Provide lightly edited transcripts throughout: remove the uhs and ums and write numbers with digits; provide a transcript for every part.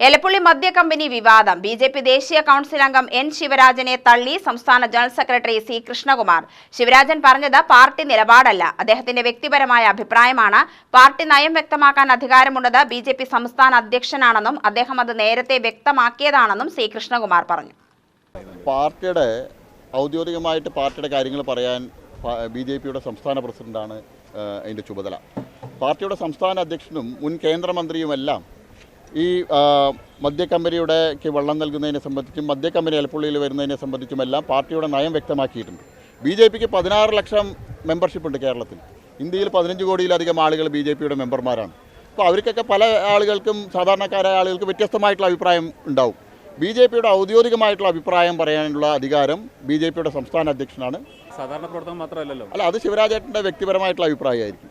എലപ്പുള്ളി മദ്യ കമ്പനി വിവാദം. ബി.ജെ.പി. ദേശീയ കൗൺസിൽ അംഗം എൻ ശിവരാജനെ തള്ളി സംസ്ഥാന general secretary C Krishnakumar. Sivarajan പറഞ്ഞത് പാർട്ടി നിലപാടല്ല, അദ്ദേഹത്തിന്റെ വ്യക്തിപരമായ അഭിപ്രായമാണ്. പാർട്ടി നയം വ്യക്തമാക്കാൻ അധികാരമുള്ളത് ബി.ജെ.പി. സംസ്ഥാന അധ്യക്ഷനാണെന്നും അദ്ദേഹം അത് നേരത്തെ വ്യക്തമാക്കിയതാണെന്നും സി കൃഷ്ണകുമാർ പറഞ്ഞു. പാർട്ടിയുടെ ഔദ്യോഗികമായിട്ട് പാർട്ടിയുടെ കാര്യങ്ങൾ പറയാൻ ബി.ജെ.പിയുടെ സംസ്ഥാന പ്രസിഡന്റാണ് അതിൻ്റെ ചുമതല. പാർട്ടിയുടെ സംസ്ഥാന അധ്യക്ഷനും മുൻ കേന്ദ്രമന്ത്രിയുമെല്ലാം ഈ മദ്യക്കമ്പനിയുടെ വെള്ളം നൽകുന്നതിനെ സംബന്ധിച്ചും മദ്യക്കമ്പനി എലപ്പുള്ളിയിൽ വരുന്നതിനെ സംബന്ധിച്ചുമെല്ലാം പാർട്ടിയുടെ നയം വ്യക്തമാക്കിയിട്ടുണ്ട്. ബി.ജെ.പിക്ക് 16 ലക്ഷം മെമ്പർഷിപ്പ് ഉണ്ട് കേരളത്തിൽ. ഇന്ത്യയിൽ 15 കോടിയിലധികം ആളുകൾ ബി.ജെ.പിയുടെ മെമ്പർമാരാണ്. അപ്പോൾ അവർക്കൊക്കെ പല ആളുകൾക്കും സാധാരണക്കാരായ ആളുകൾക്ക് വ്യത്യസ്തമായിട്ടുള്ള അഭിപ്രായം ഉണ്ടാവും. ബി.ജെ.പിയുടെ ഔദ്യോഗികമായിട്ടുള്ള അഭിപ്രായം പറയാനുള്ള അധികാരം ബി.ജെ.പിയുടെ സംസ്ഥാന അധ്യക്ഷനാണ്. സാധാരണ പ്രവർത്തനം മാത്രമല്ലല്ലോ. അല്ല, അത് ശിവരാജേട്ടൻ്റെ വ്യക്തിപരമായിട്ടുള്ള അഭിപ്രായമായിരിക്കും.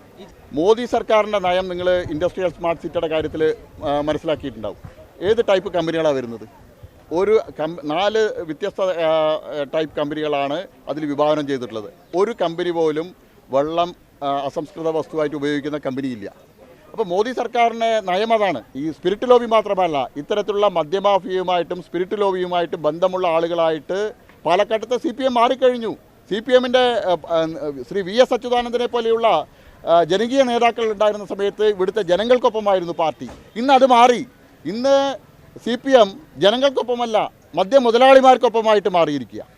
മോദി സർക്കാരിൻ്റെ നയം നിങ്ങൾ ഇൻഡസ്ട്രിയൽ സ്മാർട്ട് സിറ്റിയുടെ കാര്യത്തിൽ മനസ്സിലാക്കിയിട്ടുണ്ടാവും. ഏത് ടൈപ്പ് കമ്പനികളാണ് വരുന്നത്? 4 വ്യത്യസ്ത ടൈപ്പ് കമ്പനികളാണ് അതിൽ വിഭാവനം ചെയ്തിട്ടുള്ളത്. ഒരു കമ്പനി പോലും വെള്ളം അസംസ്കൃത വസ്തുവായിട്ട് ഉപയോഗിക്കുന്ന കമ്പനിയില്ല. അപ്പോൾ മോദി സർക്കാരിൻ്റെ നയം അതാണ്. ഈ സ്പിരിറ്റ് ലോബി മാത്രമല്ല, ഇത്തരത്തിലുള്ള മദ്യമാഫിയയുമായിട്ടും സ്പിരിറ്റ് ലോബിയുമായിട്ട് ബന്ധമുള്ള ആളുകളായിട്ട് പാലക്കാട്ടത്തെ CPM മാറിക്കഴിഞ്ഞു. CPMൻ്റെ ശ്രീ VS അച്യുതാനന്ദനെ പോലെയുള്ള ജനകീയ നേതാക്കൾ ഉണ്ടായിരുന്ന സമയത്ത് ഇവിടുത്തെ ജനങ്ങൾക്കൊപ്പമായിരുന്നു പാർട്ടി. ഇന്ന് അത് മാറി. ഇന്ന് CPM ജനങ്ങൾക്കൊപ്പമല്ല, മദ്യ മുതലാളിമാർക്കൊപ്പമായിട്ട് മാറിയിരിക്കുക.